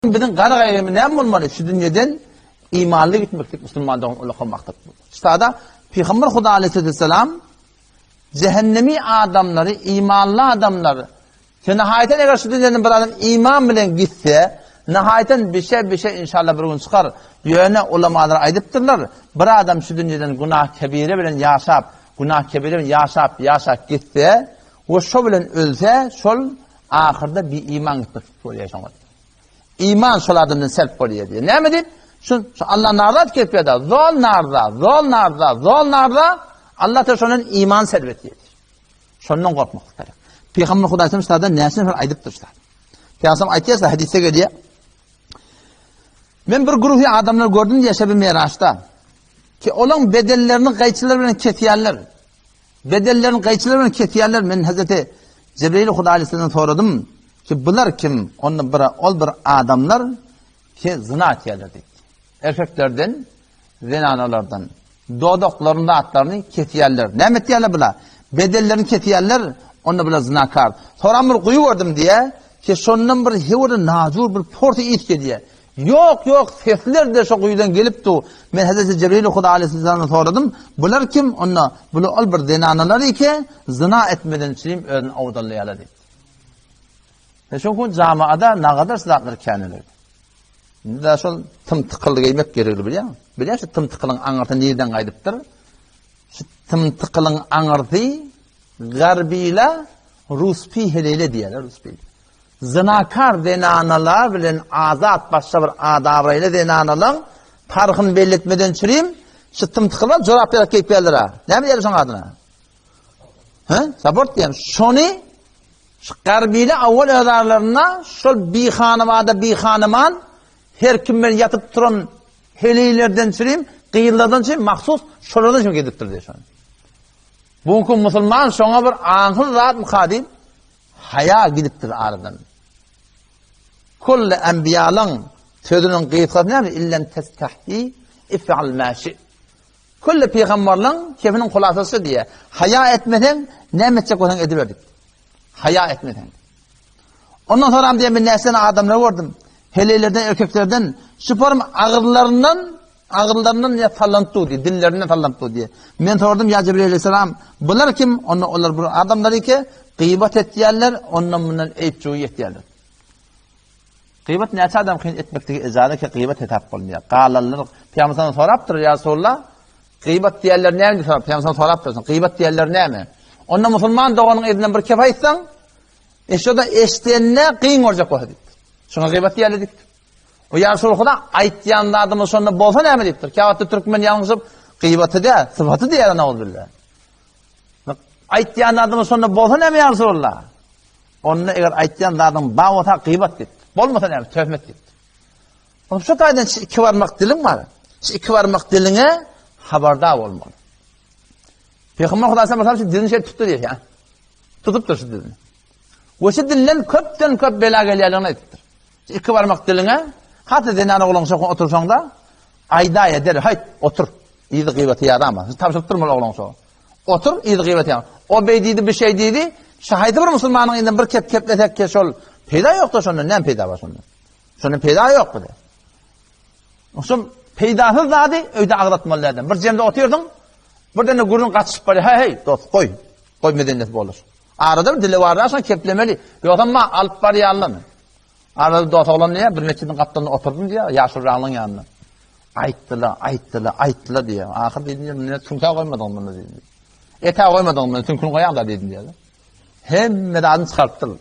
Bizim qara gayrimi ne olmalı? Şu dünyadan imanlı gitmektik Müslümandan uluqamaktık. Ustada Peygamber Huda Aleyhisselam cehennemi adamları, imanlı adamları ki nihayeten eğer şu dünyadan bir adam iman bilen gitse nihayeten bir şey inşallah bir gün çıkar. Yöne ulamalar aydıptırlar. Bir adam şu dünyadan günah kebire bilen yaşap gitse o şu bilen ölse şol ahirde bir iman gitmek yaşamadı. İman şol adamdan selp oluyor diye. Ne mi deyip? Şu Allah nardat ketip da zol narda Allah da şonun iman serveti yedi. Şondan korkmak gerek. Peygamber Huda Aleyhisselam nesini aydıptır. Peygamber aytıysa hadise geliyor. Ben bir grup adamlar gördüm diye Şebi Miraç'ta. Ki olan bedellerini qayçılar bilen ketiyanlar. Men Hazreti Cebrail Huda Aleyhisselam'dan soradım ki bunlar kim? Onun bir adamlar ki zina ettiler dedi. Erkeklerden, zinanalardan, doğduklarında atlarını ketiyanlar. Ne ettiler bula? Bedellerini ketiyanlar, onu bula zinakar. Sonra bir kuyu gördüm diye ki şondan bir hevur nazur bir portu it diye. Yok sesler de şu kuyudan gelipti. Men Hazreti Cebrail Huda Aleyhisselam'dan soradım. Bunlar kim? Onlar bir zinanalar ki zina etmeden çiğim özünü avdallayalar dedi. Çünkü camiada ne kadar silahlar kendileri. Da şol tım tıkılı giymek gerekli biliyor musun? Biliyor musun tım tıkılın anırtı nereden kaydıptır? Şu tım tıkılın anırtı garbiyle Ruspi heleyle diyorlar Ruspi. Zinakar denanalar bilen azat başka bir adavrayla denanalar farkını belli etmeden çürüyüm şu tım tıkılar corap yarak keyip geldiler. Ne mi diyorsun adına? Sabort diyeyim. Şunu şu garbiyle avval ödarlarına şol bir hanıman her kimden yatıp turan heleylerden çürüyüm, kıyırlardan çürüyüm, mahsus şolardan şimdi gidiptir diye şu an. Bugün Müslüman şuna bir ahıl rahat mukadim haya gidiptir aradan. Kulli enbiyalın sözünün kıyıtkası ne mi? İllen testahhi if'al maşi. Kulli peygamberlerin kefinin kulasası diye haya etmeden ne edecek olsan ediverdik. Haya etmeden. Ondan sonra diye bir nesene adamlar gördüm. Heleylerden, erkeklerden şüpharım ağırlarından ya talantı diye, dillerinden talantı diye. Ben sordum ya Cebrail Aleyhisselam, bunlar kim? Onlar bu adamları ki gıybet ettiyerler, ondan bundan eyipçuğu ettiyerler. Gıybet ne adam etmekteki izade ki gıybet etap olmuyor. Qalallar, Peygamber'den soraptır ya Resulullah, gıybet diyenler ne mi? Peygamber'den soraptır, gıybet diyenler ne mi? Ondan Müslüman doğanın elinden bir kefa etsen, şurada eştenine kıyın olacak o hadis. Şuna gıybet diyenler diktir. O ya Resulullah aytyanlı adamın sonunda bolsa ne mi diktir? Kağıtlı Türkmen yanlışıp gıybeti de, sıfatı diye ne olur billah. Aytyanlı adamın sonunda bolsa ne mi ya Resulullah? Onunla eğer aytyanlı adam bağıta gıybet diktir. Bolmasa ne mi? Töhmet diktir. Onun şu taydan iki varmak dilin var. Şu iki varmak diline habardar olmalı. Peygamber Huda Aleyhisselam dilini şey tuttu diye ya. Tutuptur şu dilini. O şu dilden köpten köp bela geliyalığına ettir. İki varmak diline hatta denana oğlan otursan da aydaya der. Hayt otur. İyidi gıybeti yarama. Tapşırıp durma oğlan sonra. Otur iyidi gıybeti yarama. O bey deydi bir şey deydi. Şahidi bir Müslümanın elinden bir kepletek keşol. Peyda yok da şundan. Ne peyda var şundan? Şundan peyda yok bu de. Şun peydasız zadi öyde ağlatmalılardan. Bir cemde oturdun. Buradan da gurun kaçışıp bari. Hey dost koy. Koy medeniyeti olur. Arada bir dili var da keplemeli. Yok ama alıp bari yanlama. Arada dost olan diye bir meçhidin kaptanına oturdum diye Yaşur Rağlı'nın yanına. Ayttılar diye. Ahir dedim ya tünka koymadın bunu dedim. Ete koymadın bunu tünkünü koyan da dedim diye. Hem de adını çıkarttılar.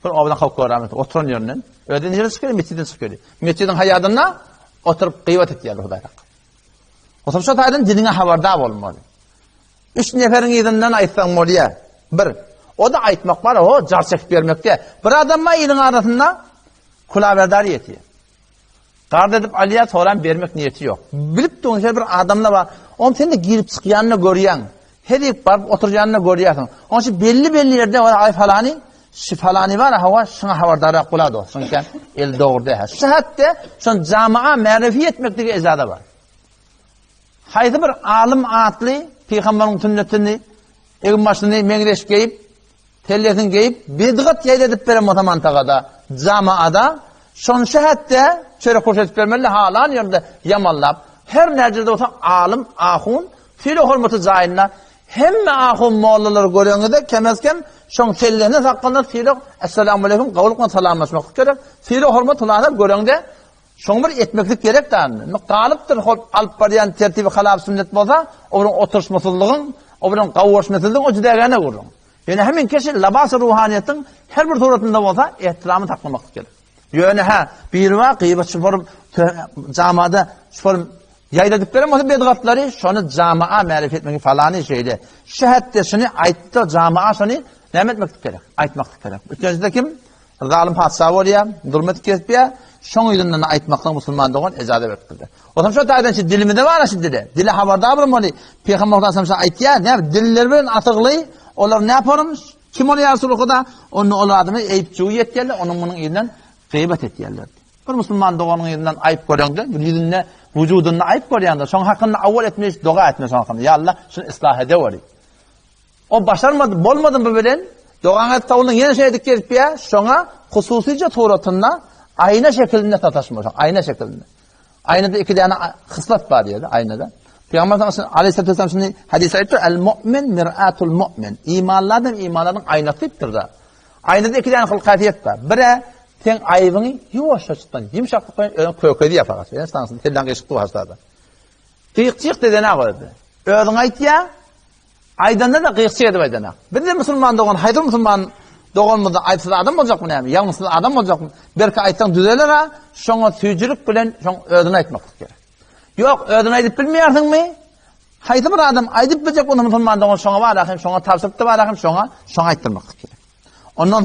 Bir oğlan kalk koyarım. Oturun yerinden. Öden yere çıkıyor, meçhidin çıkıyor. Meçhidin hayatına oturup gıybet etti yani Hudayrak. Oturup şu taydan diline habardar olmalı. 3 neferin izinden aytsan moliye. Bir. O da aytmak var, o car çekip vermek diye. Bir adamma ilin arasında kulaverdar yetiyor. Gard edip Ali'ye soran vermek niyeti yok. Bilip de onun bir adamla var. Onun sen de girip çıkıyanını görüyen. Her ilk barıp oturacağını görüyorsun. Onun için belli yerde ay falani, şu falani var hava, şuna havardara kuladı olsun ki el doğurdu. Şahatte şun cami'a marifi etmekteki ezada var. Haydi bir alim atlı, Peygamber'in sünnetini, evin başını mengreş giyip, telletin giyip, bidgat yayla edip veren o mantaqada, camiada, Şon şehatte çöre koşup vermeli halan yerde yamallap. Her nerede olsa alim, ahun, fili hormatı zayinna. Hemme ahun mollalar görüngüde kemezken şon kellerine hakkında fili esselamu aleyküm kavulukla salamlaşmak gerek. Fili hormatılanlar görüngüde şon bir etmeklik gerek dağını. Kalıptır alıp barayan tertibi halab sünnet bolsa, onun oturuşmasızlığın, onun kavuşmasızlığın o cüdegene vurun. Yani hemen kişi labas-ı ruhaniyetin her bir suratında olsa ehtiramı taklamak gerek. Yani bir vakı şuforum camada şuforum yayladıklarım olsa bedgatları şonu cami'a marif etmek falan şeydi. Şehatte şunu aytta cami'a şunu ne etmek gerek? Aytmak gerek. Üçüncüde kim? Zalim hadisa var ya, durmet kesbiye, şonu yüzünden aytmaktan Müslüman doğan icazet verdi. O zaman şu taydan şimdi dilimde var şimdi de. Dili haberdar mı oli? Peygamber sallallahu ayet ya, ne diller bilen atıqlı, onlar ne yaparmış? Kim oluyor Resulullah'da? Onu o adamı eyipçu yetkerler, onun bunun elinden gıybet etkerler. Bir Müslüman doğanın elinden ayıp görüyorlar, yüzüne, vücuduna ayıp görüyorlar. Son hakkında avval etmiş, dua etmiş son hakkında. Ya Allah şunu ıslah edeveri. O başarmadı, bolmadı mı bilen? Doğan et tavulun yeni şey edip ya, şuna hususice tuğratında ayna şeklinde sataşmış. Ayna şeklinde. Aynada iki tane hıslat var diye aynada. Peygamber Aleyhisselatü Vesselam şimdi hadis-i ayette el-mu'min mir'atul mu'min. İmanların aynasıdır da. Aynada iki tane hılkatiyet var. Bire sen ayıbını yavaş açıktan, yumuşaklıkla kökedi yapar. Yani stansın, telden geçikti o hastada. Kıyıkçıyık dedi ne vardı? Öğren ayet ya, aydanda da kıyıkçı edip aydana. Bir de Müslüman doğan, haydır Müslüman doğan mı da ayıpsız adam olacak mı yani? Yalnızsız adam olacak mı? Belki ayetten düzelir ha, şuna tüycülük bilen öğren ayetmek gerek. Yok, öğren ayet bilmiyorsun mu? Haydi bir adam ayet bilecek onu Müslüman doğan şuna var, şuna tavsıp da var, şuna ayettirmek gerek. Ondan